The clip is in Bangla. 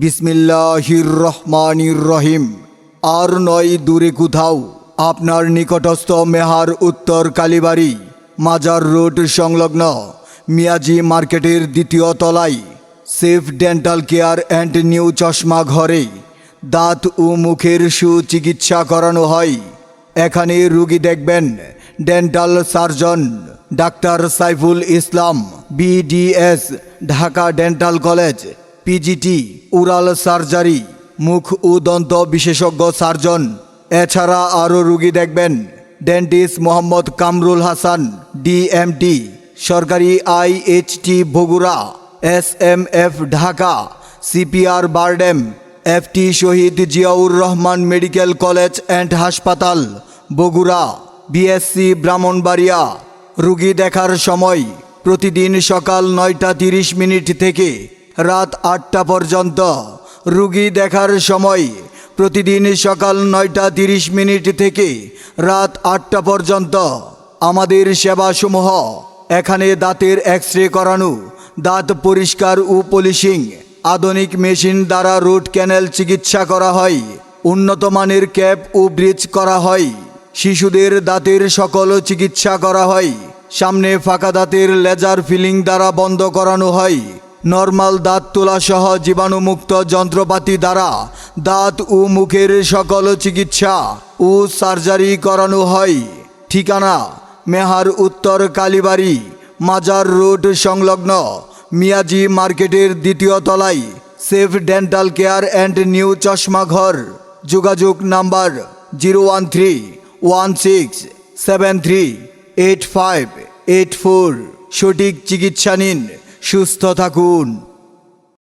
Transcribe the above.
বিসমিল্লাহির রহমানির রহিম। আর নয় দূরে কোথাও, আপনার নিকটস্থ মেহার উত্তর কালীবাড়ি মাজার রোড সংলগ্ন মিয়াজি মার্কেটের দ্বিতীয় তলায় safe dental care and new চশমা ঘরে দাঁত ও মুখের সুচিকিৎসা করানো হয়। এখানে রুগী দেখবেন dental surgeon doctor Saiful Islam, BDS, Dhaka dental college, PGT, oral surgery, মুখ ও দন্ত বিশেষজ্ঞ সার্জন। এছাড়া আরও রুগী দেখবেন ডেন্টিস্ট মোহাম্মদ কামরুল হাসান, DMT, সরকারি IHT Bogura, SMF Dhaka, CPR BIRDEM, FT Shahid Ziaur Rahman medical college and হাসপাতাল বগুড়া, BSc ব্রাহ্মণবাড়িয়া। রুগী দেখার সময় প্রতিদিন সকাল 9:30 থেকে রাত 8টা পর্যন্ত। রুগী দেখার সময় প্রতিদিন সকাল 9:30 থেকে রাত 8টা পর্যন্ত। আমাদের সেবাসমূহ: এখানে দাঁতের এক্স-রে করানো, দাঁত পরিষ্কার ও পলিশিং, আধুনিক মেশিন দ্বারা রুট ক্যানেল চিকিৎসা করা হয়, উন্নত মানের ক্যাপ ও ব্রিজ করা হয়, শিশুদের দাঁতের সকল চিকিৎসা করা হয়, সামনে ফাঁকা দাঁতের লেজার ফিলিং দ্বারা বন্ধ করানো হয়, নর্মাল দাঁত তোলা সহ জীবাণুমুক্ত যন্ত্রপাতি দ্বারা দাঁত ও মুখের সকল চিকিৎসা ও সার্জারি করানো হয়। ঠিকানা: মেহার উত্তর কালীবাড়ি মাজার রোড সংলগ্ন মিয়াজি মার্কেটের দ্বিতীয় তলায় safe dental care and new চশমা ঘর। যোগাযোগ নাম্বার 01316738584। সঠিক চিকিৎসা নিন, সুস্থ থাকুন।